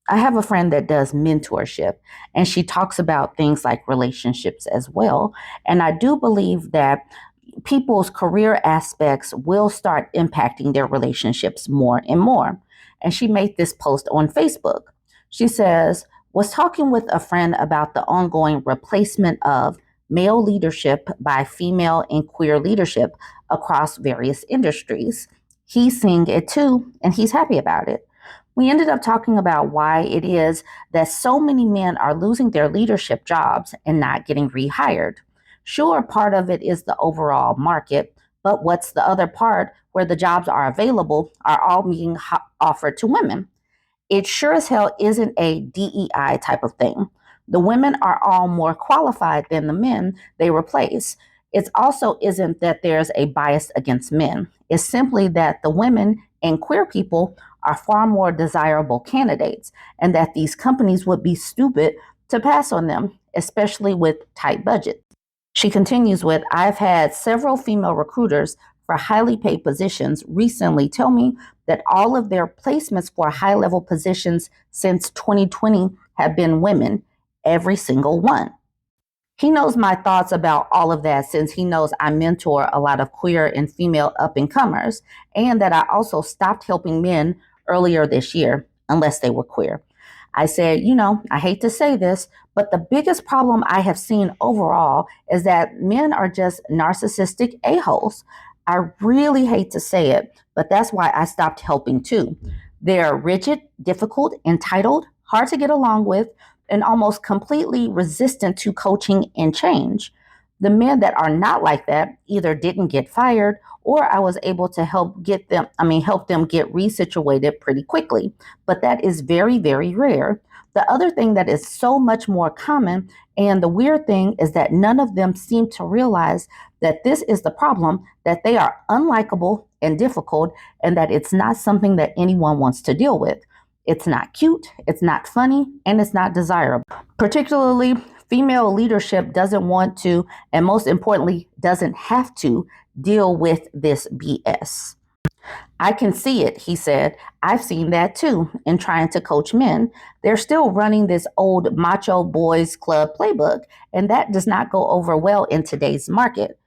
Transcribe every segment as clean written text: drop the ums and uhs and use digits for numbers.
I have a friend that does mentorship, and she talks about things like relationships as well. And I do believe that people's career aspects will start impacting their relationships more and more. And she made this post on Facebook. She says, was talking with a friend about the ongoing replacement of male leadership by female and queer leadership across various industries. He's seeing it too, and he's happy about it. We ended up talking about why it is that so many men are losing their leadership jobs and not getting rehired. Sure, part of it is the overall market, but what's the other part where the jobs are available are all being offered to women? It sure as hell isn't a DEI type of thing. The women are all more qualified than the men they replace. It also isn't that there's a bias against men. It's simply that the women and queer people are far more desirable candidates, and that these companies would be stupid to pass on them, especially with tight budgets. She continues with, I've had several female recruiters for highly paid positions recently tell me that all of their placements for high level positions since 2020 have been women, every single one. He knows my thoughts about all of that since he knows I mentor a lot of queer and female up and comers, and that I also stopped helping men earlier this year, unless they were queer. I said, I hate to say this, but the biggest problem I have seen overall is that men are just narcissistic a-holes. I really hate to say it, but that's why I stopped helping too. They're rigid, difficult, entitled, hard to get along with, and almost completely resistant to coaching and change. The men that are not like that either didn't get fired or I was able to help them get resituated pretty quickly. But that is very, very rare. The other thing that is so much more common, and the weird thing is that none of them seem to realize that this is the problem, that they are unlikable and difficult, and that it's not something that anyone wants to deal with. It's not cute, it's not funny, and it's not desirable. Particularly, female leadership doesn't want to, and most importantly, doesn't have to deal with this BS. I can see it, he said. I've seen that too in trying to coach men. They're still running this old macho boys club playbook, and that does not go over well in today's market.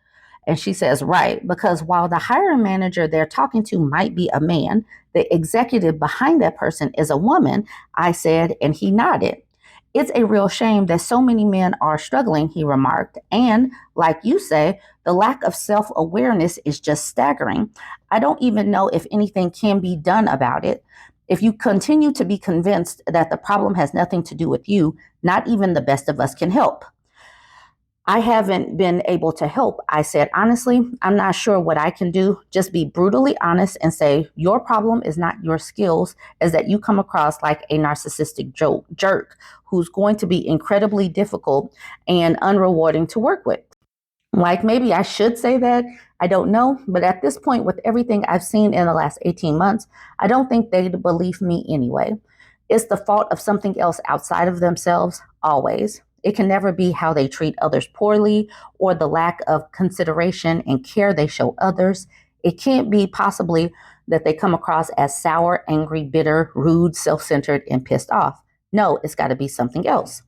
And she says, right, because while the hiring manager they're talking to might be a man, the executive behind that person is a woman, I said, and he nodded. It's a real shame that so many men are struggling, he remarked. And like you say, the lack of self awareness is just staggering. I don't even know if anything can be done about it. If you continue to be convinced that the problem has nothing to do with you, not even the best of us can help. I haven't been able to help. I said, honestly, I'm not sure what I can do. Just be brutally honest and say, your problem is not your skills, is that you come across like a narcissistic jerk who's going to be incredibly difficult and unrewarding to work with. Like maybe I should say that. I don't know. But at this point, with everything I've seen in the last 18 months, I don't think they'd believe me anyway. It's the fault of something else outside of themselves, always. It can never be how they treat others poorly or the lack of consideration and care they show others. It can't be possibly that they come across as sour, angry, bitter, rude, self-centered, and pissed off. No, it's got to be something else.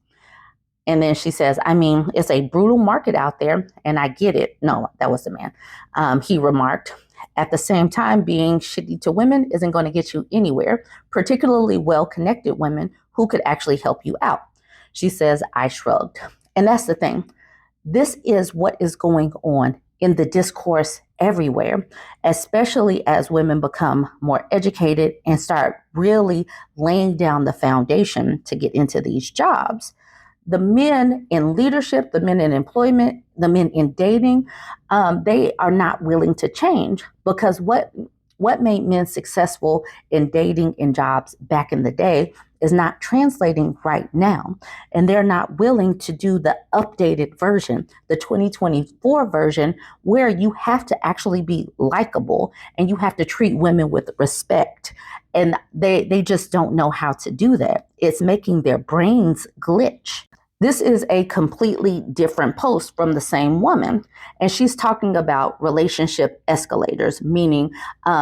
And then she says, it's a brutal market out there, and I get it. No, that was the man. He remarked, at the same time, being shitty to women isn't going to get you anywhere, particularly well-connected women who could actually help you out. She says, I shrugged. And that's the thing. This is what is going on in the discourse everywhere, especially as women become more educated and start really laying down the foundation to get into these jobs. The men in leadership, the men in employment, the men in dating, they are not willing to change because what made men successful in dating and jobs back in the day is not translating right now. And they're not willing to do the updated version, the 2024 version, where you have to actually be likable and you have to treat women with respect. And they just don't know how to do that. It's making their brains glitch. This is a completely different post from the same woman. And she's talking about relationship escalators, meaning,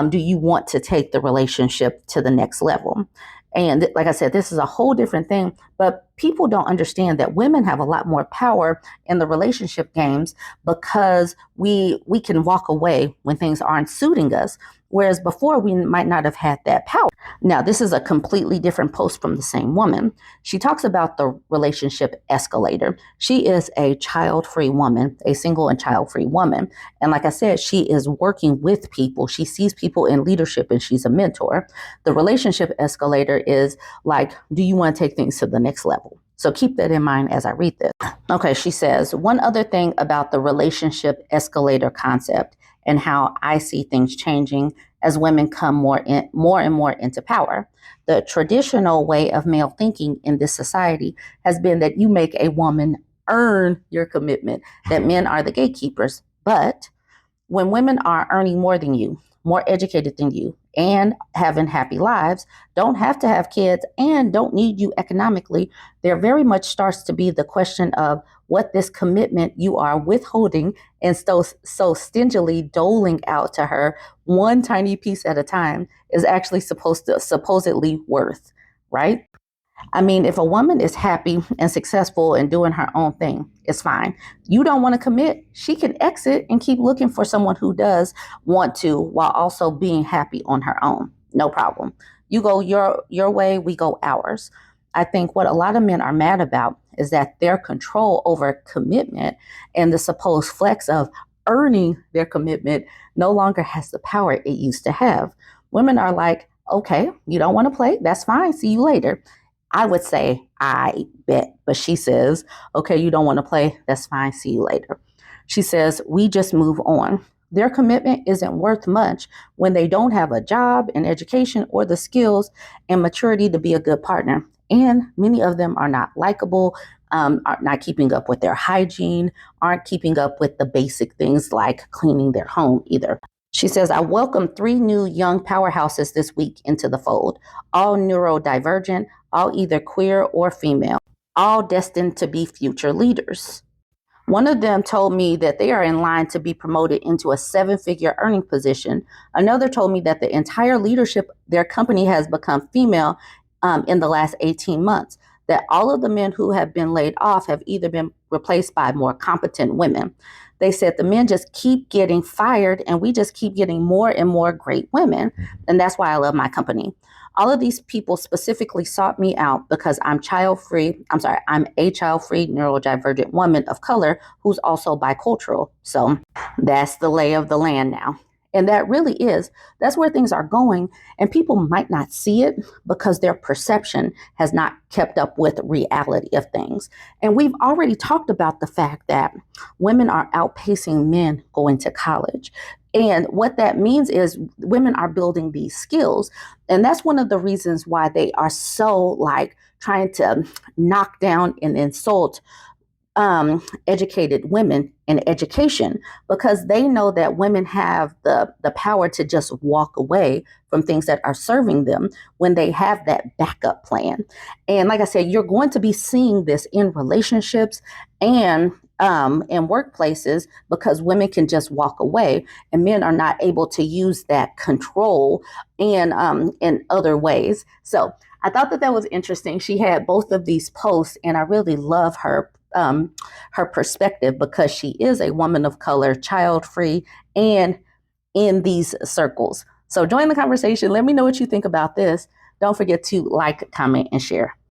do you want to take the relationship to the next level? And like I said, this is a whole different thing, but people don't understand that women have a lot more power in the relationship games because we can walk away when things aren't suiting us. Whereas before, we might not have had that power. Now, this is a completely different post from the same woman. She talks about the relationship escalator. She is a child free woman, a single and child free woman. And like I said, she is working with people. She sees people in leadership and she's a mentor. The relationship escalator is like, do you want to take things to the next level? So keep that in mind as I read this. Okay, she says, one other thing about the relationship escalator concept and how I see things changing as women come more and more into power. The traditional way of male thinking in this society has been that you make a woman earn your commitment, that men are the gatekeepers. But when women are earning more than you, more educated than you, and having happy lives, don't have to have kids, and don't need you economically, there very much starts to be the question of what this commitment you are withholding and so stingily doling out to her one tiny piece at a time is actually supposedly worth, right? I mean, if a woman is happy and successful and doing her own thing, it's fine. You don't want to commit, she can exit and keep looking for someone who does want to while also being happy on her own. No problem. You go your way, we go ours. I think what a lot of men are mad about is that their control over commitment and the supposed flex of earning their commitment no longer has the power it used to have. Women are like, okay, you don't want to play? That's fine. See you later. I would say, I bet. But she says, okay, you don't want to play? That's fine. See you later. She says, we just move on. Their commitment isn't worth much when they don't have a job, an education, or the skills and maturity to be a good partner. And many of them are not likable, are not keeping up with their hygiene, aren't keeping up with the basic things like cleaning their home either. She says, I welcome 3 new young powerhouses this week into the fold, all neurodivergent, all either queer or female, all destined to be future leaders. One of them told me that they are in line to be promoted into a 7-figure earning position. Another told me that the entire leadership their company has become female in the last 18 months, that all of the men who have been laid off have either been replaced by more competent women. They said the men just keep getting fired and we just keep getting more and more great women. And that's why I love my company. All of these people specifically sought me out because I'm a child-free neurodivergent woman of color who's also bicultural. So that's the lay of the land now. And that's where things are going. And people might not see it because their perception has not kept up with reality of things. And we've already talked about the fact that women are outpacing men going to college. And what that means is women are building these skills. And that's one of the reasons why they are so like trying to knock down and insult educated women in education, because they know that women have the power to just walk away from things that are serving them when they have that backup plan. And like I said, you're going to be seeing this in relationships and in workplaces because women can just walk away and men are not able to use that control in other ways. So I thought that was interesting. She had both of these posts, and I really love her perspective because she is a woman of color, child free, and in these circles. So join the conversation. Let me know what you think about this. Don't forget to like, comment, and share.